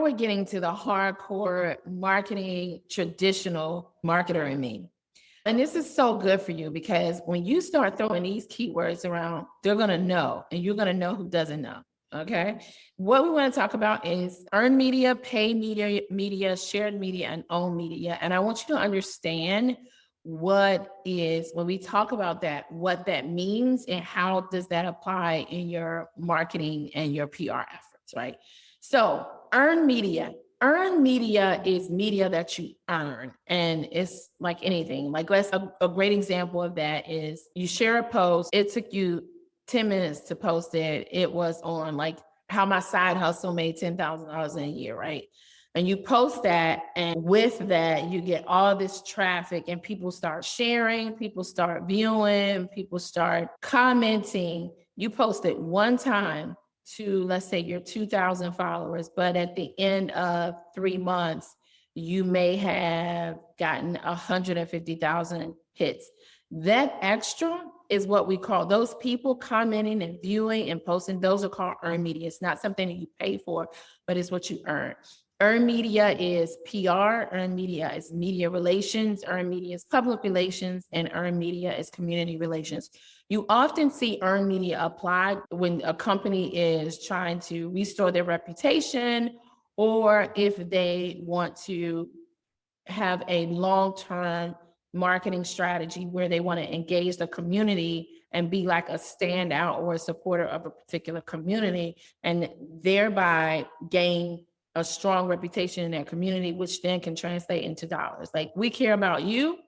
we're getting to the hardcore marketing, traditional marketer in me. And this is so good for you because when you start throwing these keywords around, they're going to know, and you're going to know who doesn't know. Okay. What we want to talk about is earned media, paid media, shared media, and owned media. And I want you to understand what is, when we talk about that, what that means and how does that apply in your marketing and your PR efforts, right? So earned media. Earned media is media that you earn, and it's like anything. Like let's a great example of that is you share a post. It took you 10 minutes to post it. It was on like how my side hustle made $10,000 in a year, right? And you post that, and with that, you get all this traffic, and people start sharing, people start viewing, people start commenting. You post it one time to, let's say, your 2,000 followers, but at the end of 3 months, you may have gotten 150,000 hits. That extra is what we call those people commenting and viewing and posting. Those are called earned media. It's not something that you pay for, but it's what you earn. Earned media is PR, earned media is media relations, earned media is public relations, and earned media is community relations. You often see earned media applied when a company is trying to restore their reputation, or if they want to have a long-term marketing strategy where they want to engage the community and be like a standout or a supporter of a particular community, and thereby gain a strong reputation in that community, which then can translate into dollars. Like, we care about you,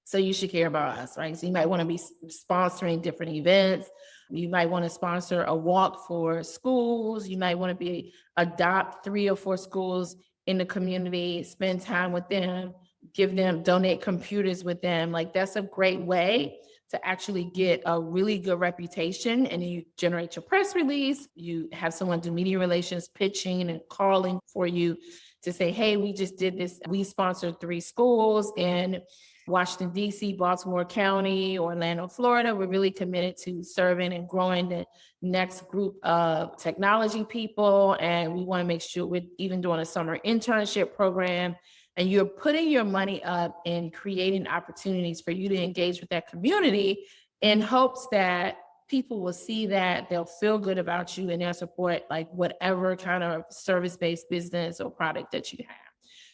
so you should care about us, right? So you might want to be sponsoring different events. You might want to sponsor a walk for schools. You might want to be adopt 3 or 4 schools in the community, spend time with them, give them, donate computers with them. Like, that's a great way to actually get a really good reputation. And you generate your press release. You have someone do media relations, pitching and calling for you to say, hey, we just did this. We sponsored 3 schools in Washington, D.C., Baltimore County, Orlando, Florida. We're really committed to serving and growing the next group of technology people. And we want to make sure we're even doing a summer internship program. And you're putting your money up and creating opportunities for you to engage with that community in hopes that people will see that, they'll feel good about you, and they'll support like whatever kind of service-based business or product that you have.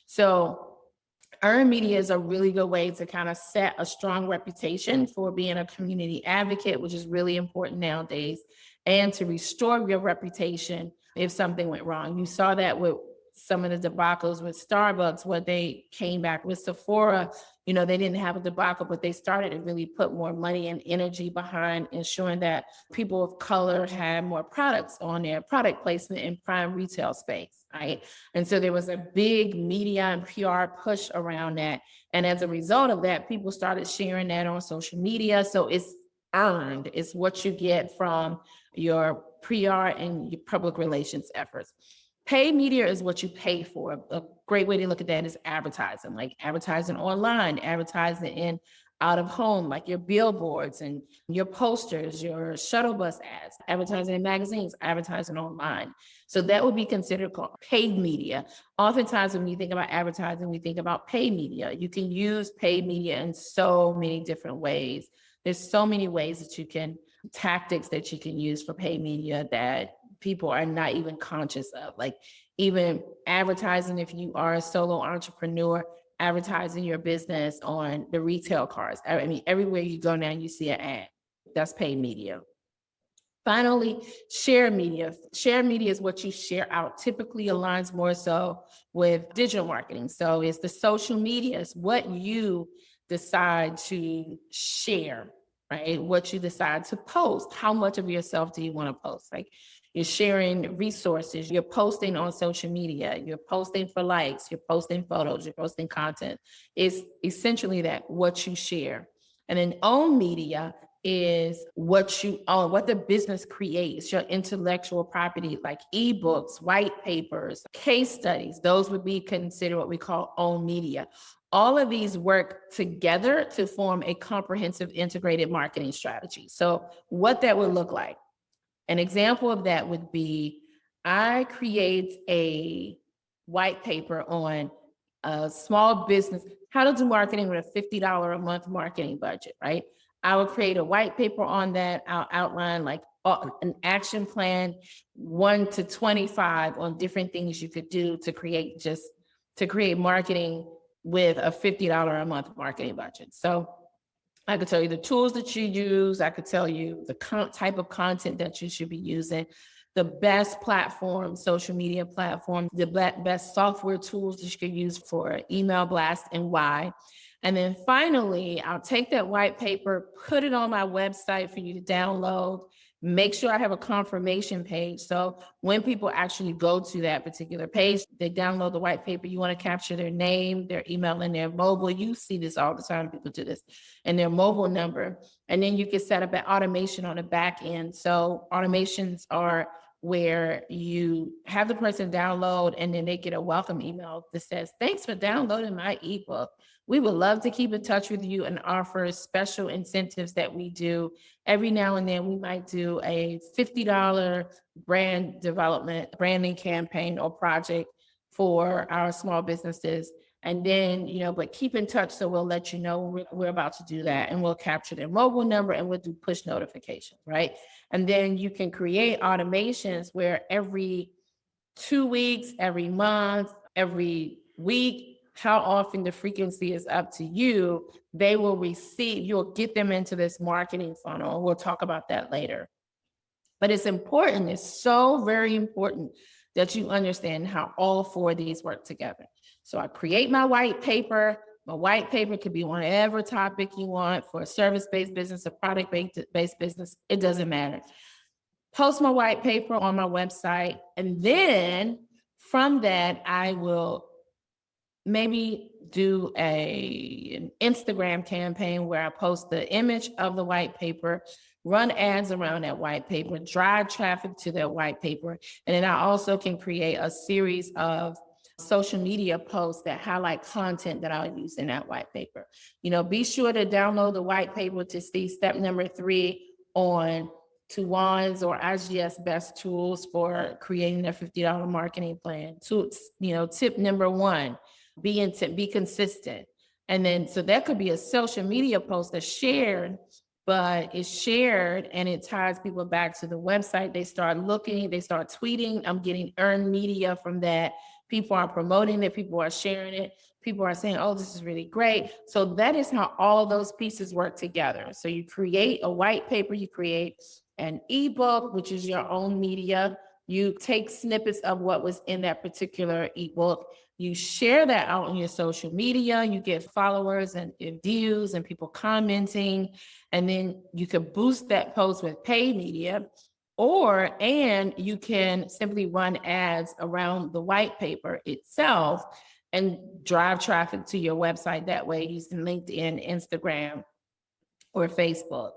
So earned media is a really good way to kind of set a strong reputation for being a community advocate, which is really important nowadays, and to restore your reputation if something went wrong. You saw that with some of the debacles with Starbucks, what they came back with Sephora. You know, they didn't have a debacle, but they started to really put more money and energy behind ensuring that people of color had more products on their product placement in prime retail space, right? And so there was a big media and PR push around that. And as a result of that, people started sharing that on social media. So it's earned. It's what you get from your PR and your public relations efforts. Paid media is what you pay for. A great way to look at that is advertising, like advertising online, advertising in out of home, like your billboards and your posters, your shuttle bus ads, advertising in magazines, advertising online. So that would be considered called paid media. Oftentimes, when we think about advertising, we think about paid media. You can use paid media in so many different ways. There's so many ways that you can, tactics that you can use for paid media that people are not even conscious of. Like, even advertising, if you are a solo entrepreneur, advertising your business on the retail cards. I mean, everywhere you go now, you see an ad. That's paid media. Finally, share media. Share media is what you share out. Typically aligns more so with digital marketing. So it's the social media, it's what you decide to share, right? What you decide to post. How much of yourself do you want to post? Like, you're sharing resources, you're posting on social media, you're posting for likes, you're posting photos, you're posting content. It's essentially that, what you share. And then own media is what you own, what the business creates, your intellectual property, like ebooks, white papers, case studies. Those would be considered what we call own media. All of these work together to form a comprehensive integrated marketing strategy. So what that would look like. An example of that would be, I create a white paper on a small business, how to do marketing with a $50 a month marketing budget, right? I would create a white paper on that. I'll outline like an action plan, 1 to 25 on different things you could do to create marketing with a $50 a month marketing budget. So I could tell you the tools that you use. I could tell you the type of content that you should be using, the best platform, social media platform, the best software tools that you could use for email blast and why. And then finally, I'll take that white paper, put it on my website for you to download. Make sure I have a confirmation page. So when people actually go to that particular page, they download the white paper, you want to capture their name, their email, and their mobile. You see this all the time, people do this, and their mobile number. And then you can set up an automation on the back end. So automations are where you have the person download and then they get a welcome email that says, thanks for downloading my ebook. We would love to keep in touch with you and offer special incentives that we do. Every now and then we might do a $50 brand development, branding campaign or project for our small businesses. And then, but keep in touch. So we'll let you know we're about to do that, and we'll capture their mobile number and we'll do push notifications, right? And then you can create automations where every 2 weeks, every month, every week, how often the frequency is up to you, they will receive, you'll get them into this marketing funnel. We'll talk about that later. But it's important, it's so very important that you understand how all 4 of these work together. So I create my white paper. My white paper could be whatever topic you want for a service-based business, a product-based business, it doesn't matter. Post my white paper on my website. And then from that, I will maybe do an Instagram campaign where I post the image of the white paper, run ads around that white paper, drive traffic to that white paper. And then I also can create a series of social media posts that highlight content that I'll use in that white paper. Be sure to download the white paper to see step number 3 on Towan's or IGS best tools for creating a $50 marketing plan. Tip number 1, be consistent. And then, so that could be a social media post that's shared, but it's shared and it ties people back to the website. They start looking, they start tweeting. I'm getting earned media from that. People are promoting it, people are sharing it, people are saying, oh, this is really great. So that is how all those pieces work together. So you create a white paper, you create an ebook, which is your own media. You take snippets of what was in that particular ebook. You share that out on your social media. You get followers and views and people commenting. And then you can boost that post with paid media, and you can simply run ads around the white paper itself and drive traffic to your website that way using LinkedIn, Instagram, or Facebook.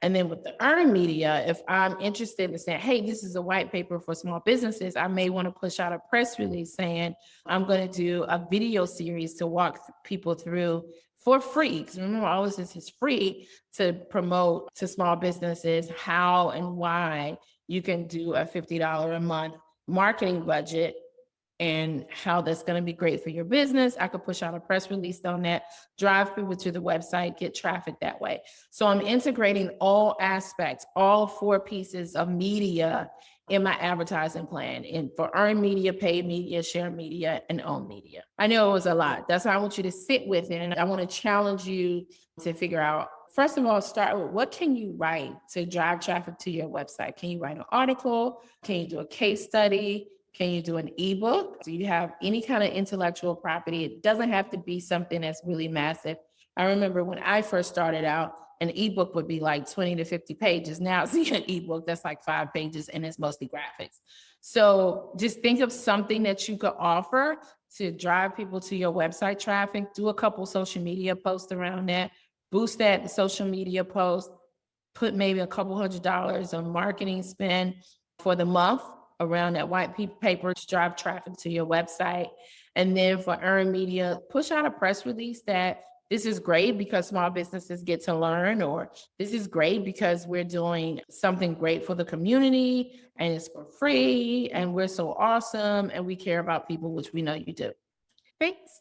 And then with the earned media, if I'm interested in saying, hey, this is a white paper for small businesses, I may want to push out a press release saying, I'm going to do a video series to walk people through for free. Because remember, all this is free to promote to small businesses how and why you can do a $50 a month marketing budget and how that's going to be great for your business. I could push out a press release on that, drive people to the website, get traffic that way. So I'm integrating all aspects, all 4 pieces of media in my advertising plan, and for earned media, paid media, shared media, and owned media. I know it was a lot. That's why I want you to sit with it. And I want to challenge you to figure out, first of all, start with what can you write to drive traffic to your website? Can you write an article? Can you do a case study? Can you do an ebook? Do you have any kind of intellectual property? It doesn't have to be something that's really massive. I remember when I first started out, an ebook would be like 20 to 50 pages. Now see an ebook that's like 5 pages and it's mostly graphics. So just think of something that you could offer to drive people to your website traffic. Do a couple social media posts around that, boost that social media post, put maybe a couple $100 on marketing spend for the month around that white paper to drive traffic to your website. And then for earned media, push out a press release that this is great because small businesses get to learn, or this is great because we're doing something great for the community and it's for free and we're so awesome and we care about people, which we know you do. Thanks.